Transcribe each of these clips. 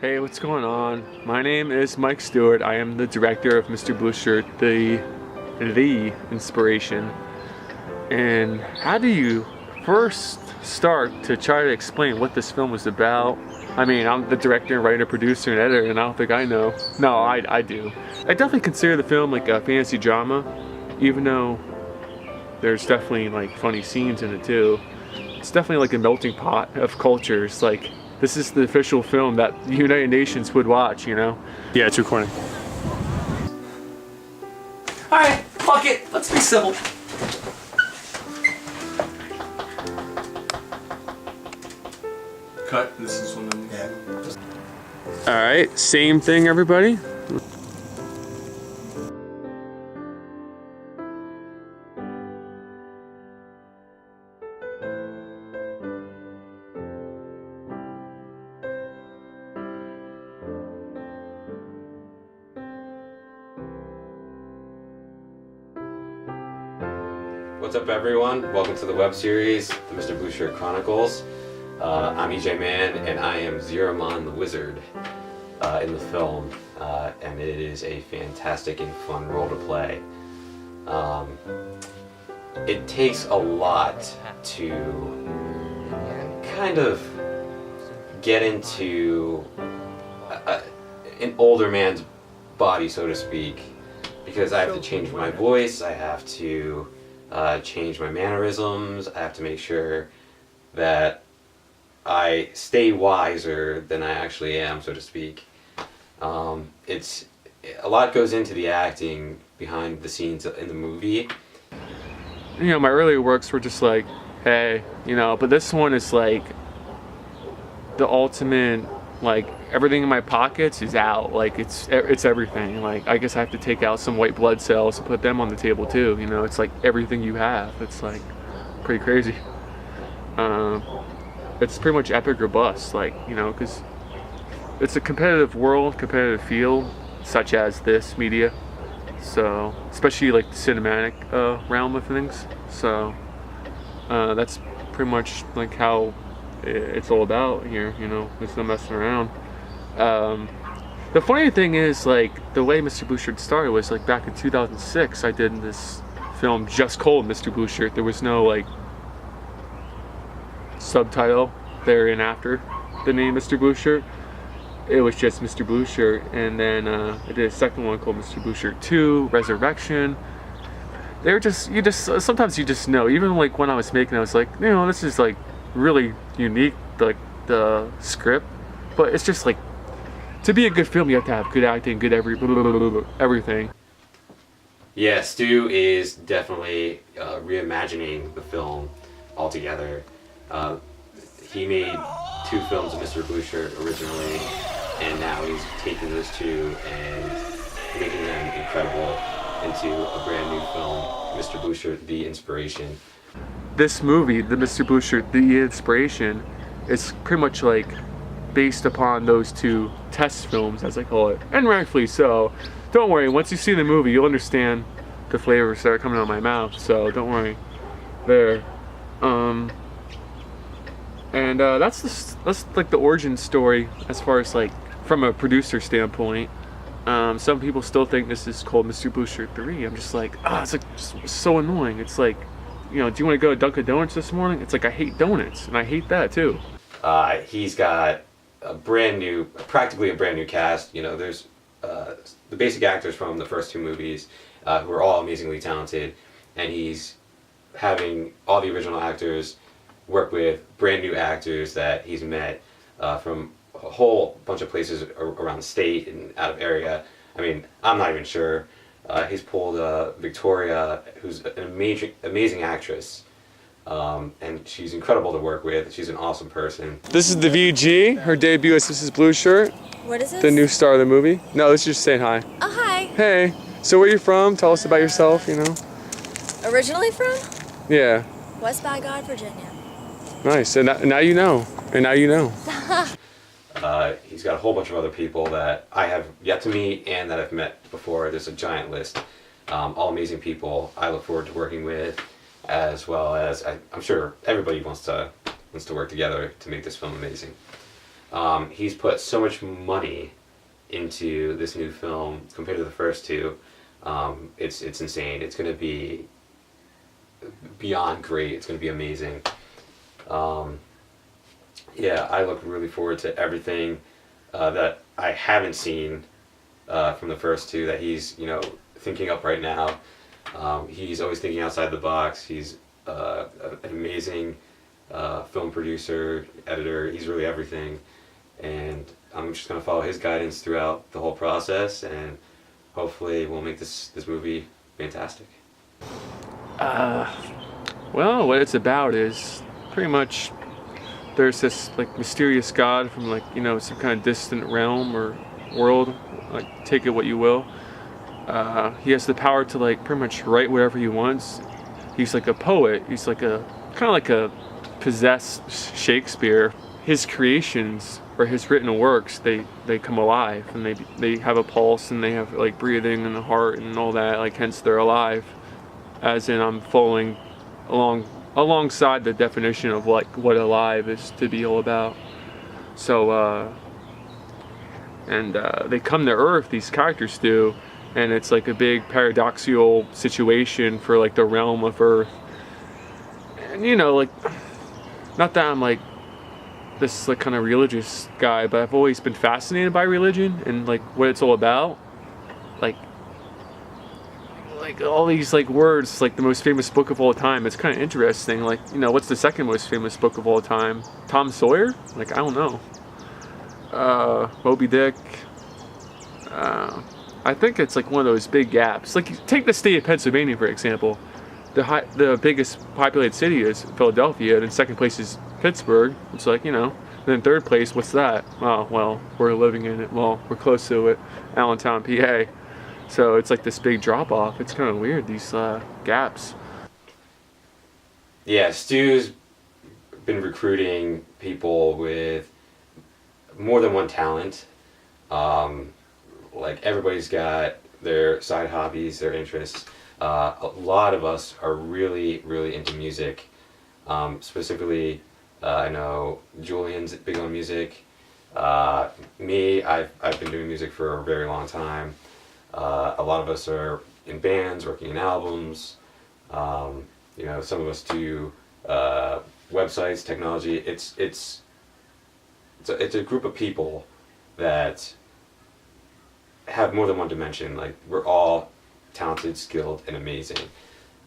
Hey, what's going on? My name is Mike Stewart. I am the director of Mr. Blue Shirt, the inspiration. And how do you first start to try to explain what this film was about? I mean, I'm the director, writer, producer, and editor, and I don't think I know. No, I do. I definitely consider the film like a fantasy drama, even though there's definitely like funny scenes in it too. It's definitely like a melting pot of cultures. Like, this is the official film that the United Nations would watch, you know? Yeah, it's recording. Alright, fuck it, let's be civil. Cut, this is one of them. All right, same thing, everybody. What's up, everyone? Welcome to the web series, the Mr. Blue Shirt Chronicles. I'm EJ Man, and I am Zeramon the Wizard in the film, and it is a fantastic and fun role to play. It takes a lot to kind of get into an older man's body, so to speak, because I have to change my voice, I have to change my mannerisms. I have to make sure that I stay wiser than I actually am, so to speak. It's a lot goes into the acting behind the scenes in the movie. You know, my earlier works were just like, hey, you know, but this one is like the ultimate, like everything in my pockets is out. Like it's everything. Like I guess I have to take out some white blood cells and put them on the table too. You know, it's like everything you have. It's like pretty crazy. It's pretty much epic or bust. Like, you know, because it's a competitive world, competitive field, such as this media. So especially like the cinematic realm of things. So that's pretty much like how it's all about here, you know. There's no messing around. The funny thing is, like, the way Mr. Blue Shirt started was like back in 2006. I did this film just called Mr. Blue Shirt. There was no like subtitle there and after the name Mr. Blue Shirt. It was just Mr. Blue Shirt, and then I did a second one called Mr. Blue Shirt 2, Resurrection. They're just, sometimes you just know. Even like when I was making it, I was like, you know, this is like really unique, like the script, but it's just like, to be a good film you have to have good acting, good everything. Yeah, Stu is definitely reimagining the film altogether. He made 2 films of Mr. Blue Shirt originally, and now he's taking those 2 and making them incredible into a brand new film, Mr. Blue Shirt, The Inspiration. This movie, the Mr. Blue Shirt, The Inspiration, is pretty much like based upon those 2 test films, as I call it, and rightfully so. Don't worry, once you see the movie, you'll understand the flavors that are coming out of my mouth, so don't worry there. And that's like the origin story as far as like from a producer standpoint. Some people still think this is called Mr. Blue Shirt 3. I'm just like, it's like so annoying. It's like, you know, do you want to go to Dunkin' Donuts this morning? It's like, I hate donuts, and I hate that too. He's got practically a brand new cast. You know, there's the basic actors from the first 2 movies who are all amazingly talented, and he's having all the original actors work with brand new actors that he's met from a whole bunch of places around the state and out of area. I mean, I'm not even sure. He's pulled Victoria, who's an amazing actress, and she's incredible to work with. She's an awesome person. This is the VG, her debut as Mrs. Blue Shirt. What is this? The new star of the movie. No, let's just say hi. Oh, hi. Hey, so where are you from? Tell us about yourself, you know. Originally from? Yeah. West by God, Virginia. Nice, and now you know. And now you know. He's got a whole bunch of other people that I have yet to meet and that I've met before. There's a giant list. All amazing people I look forward to working with, as well as I'm sure everybody wants to work together to make this film amazing. He's put so much money into this new film compared to the first two. It's insane. It's going to be beyond great. It's going to be amazing. Yeah, I look really forward to everything that I haven't seen from the first two that he's, thinking up right now. He's always thinking outside the box. He's an amazing film producer, editor. He's really everything. And I'm just going to follow his guidance throughout the whole process, and hopefully we'll make this movie fantastic. Well, what it's about is pretty much there's this like mysterious god from like some kind of distant realm or world, like take it what you will. He has the power to like pretty much write whatever he wants. He's like a poet. He's like a kind of like a possessed Shakespeare. His creations or his written works, they come alive, and they have a pulse, and they have like breathing and a heart and all that, like hence they're alive. As in, I'm following alongside the definition of like what alive is to be all about. So they come to Earth, these characters do, and it's like a big paradoxical situation for like the realm of Earth. And like, not that I'm like this like kind of religious guy, but I've always been fascinated by religion and like what it's all about. Like all these like words, like the most famous book of all time. It's kind of interesting. Like, what's the second most famous book of all time? Tom Sawyer? Like, I don't know. Moby Dick. I think it's like one of those big gaps. Like, take the state of Pennsylvania, for example. The biggest populated city is Philadelphia, and in second place is Pittsburgh. It's like, then third place, what's that? Oh, well, we're living in it. Well, we're close to it. Allentown, PA. So it's like this big drop off. It's kind of weird, these gaps. Yeah, Stu's been recruiting people with more than one talent. Like, everybody's got their side hobbies, their interests. A lot of us are really, really into music. Specifically, I know Julian's big on music. Me, I've been doing music for a very long time. A lot of us are in bands, working in albums. Some of us do websites, technology. It's a group of people that have more than one dimension. Like, we're all talented, skilled, and amazing.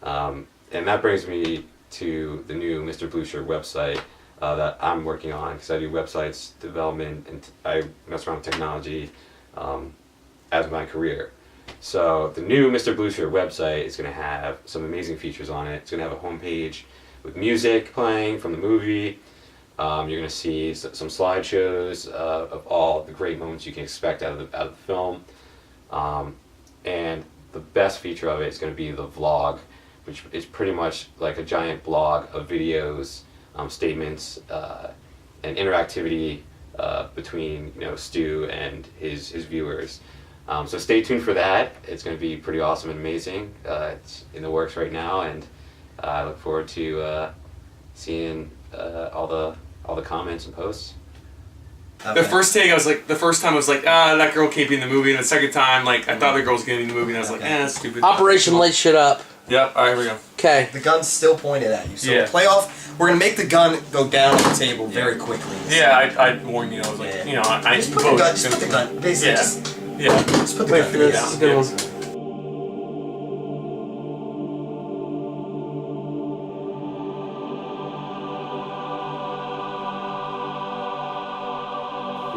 And that brings me to the new Mr. Blue Shirt website that I'm working on, because I do websites development and I mess around with technology as my career. So the new Mr. Blue Shirt website is going to have some amazing features on it. It's going to have a homepage with music playing from the movie. You're going to see some slideshows of all the great moments you can expect out of the film. And the best feature of it is going to be the vlog, which is pretty much like a giant blog of videos, statements, and interactivity between Stu and his viewers. So stay tuned for that. It's going to be pretty awesome and amazing. It's in the works right now, and I look forward to seeing all the comments and posts. The first time I was like, that girl can't be in the movie, and the second time, like, I thought the girl was gonna be in the movie, and I was like, that's stupid. Operation Light Shit Up. Yep, alright, here we go. Okay. The gun's still pointed at you, so Yeah. we're gonna make the gun go down on the table very quickly. Yeah, I warned you, I was like, I Just put the gun, basically, Yeah. just put the gun This down. is a good one.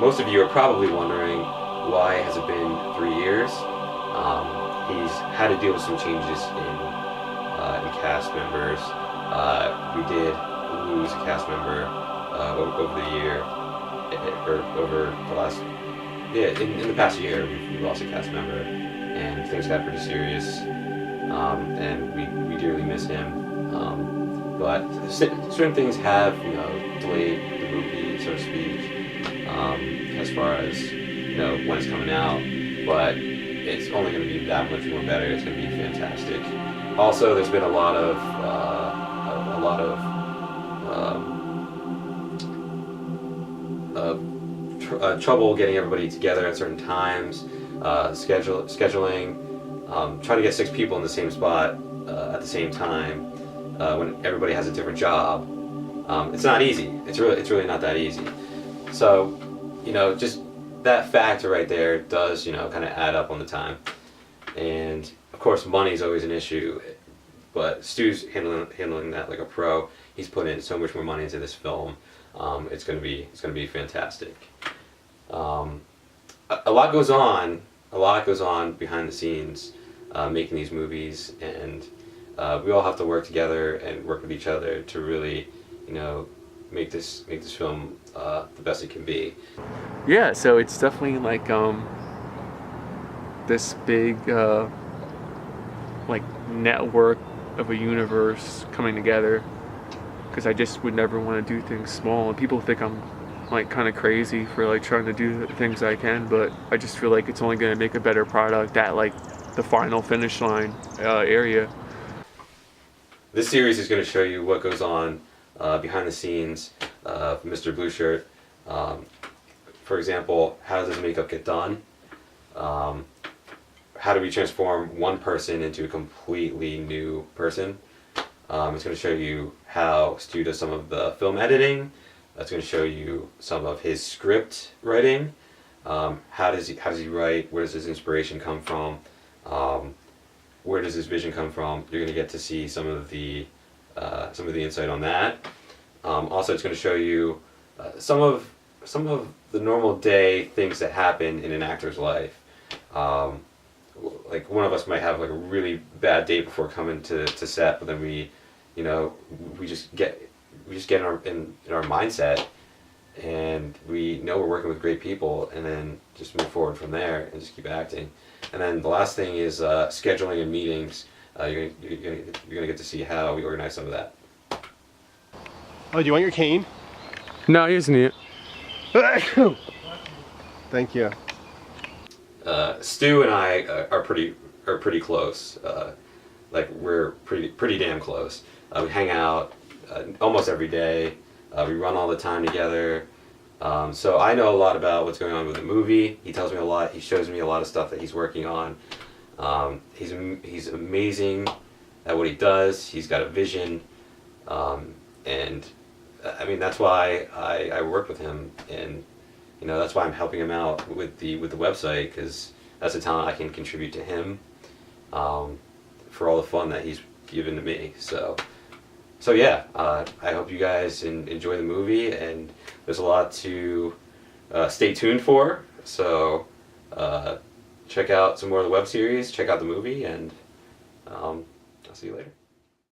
Most of you are probably wondering, why has it been 3 years? He's had to deal with some changes in cast members. We did lose a cast member over the year, or over the last, in the past year we lost a cast member, and things got pretty serious, and we dearly miss him. But certain things have, delayed the movie, so to speak. As far as when it's coming out, but it's only going to be that much more better. It's going to be fantastic. Also, there's been a lot of trouble getting everybody together at certain times, scheduling, trying to get 6 people in the same spot at the same time when everybody has a different job. It's not easy. It's really not that easy. So, just that factor right there does, kind of add up on the time. And of course, money is always an issue, but Stu's handling that like a pro. He's put in so much more money into this film. It's gonna be fantastic. A lot goes on behind the scenes, making these movies, and we all have to work together and work with each other to really, make this film the best it can be. Yeah, so it's definitely like this big like network of a universe coming together, because I just would never want to do things small, and people think I'm like kind of crazy for like trying to do the things I can, but I just feel like it's only going to make a better product at like the final finish line area. This series is going to show you what goes on behind the scenes of Mr. Blue Shirt. For example, how does makeup get done? How do we transform one person into a completely new person? It's going to show you how Stu does some of the film editing. That's going to show you some of his script writing. How does he write? Where does his inspiration come from? Where does his vision come from? You're going to get to see some of the insight on that. Also, it's going to show you some of the normal day things that happen in an actor's life. Like one of us might have like a really bad day before coming to set, but then we just get in our mindset, and we know we're working with great people, and then just move forward from there and just keep acting. And then the last thing is scheduling and meetings. You're gonna get to see how we organize some of that. Oh, do you want your cane? No, he doesn't need it. Thank you. Stu and I are pretty close. Like we're pretty damn close. We hang out almost every day. We run all the time together. So I know a lot about what's going on with the movie. He tells me a lot. He shows me a lot of stuff that he's working on. He's amazing at what he does. He's got a vision, and I mean that's why I work with him, and that's why I'm helping him out with the website, because that's the talent I can contribute to him for all the fun that he's given to me. So yeah, I hope you guys enjoy the movie, and there's a lot to stay tuned for. So check out some more of the web series, check out the movie, and I'll see you later.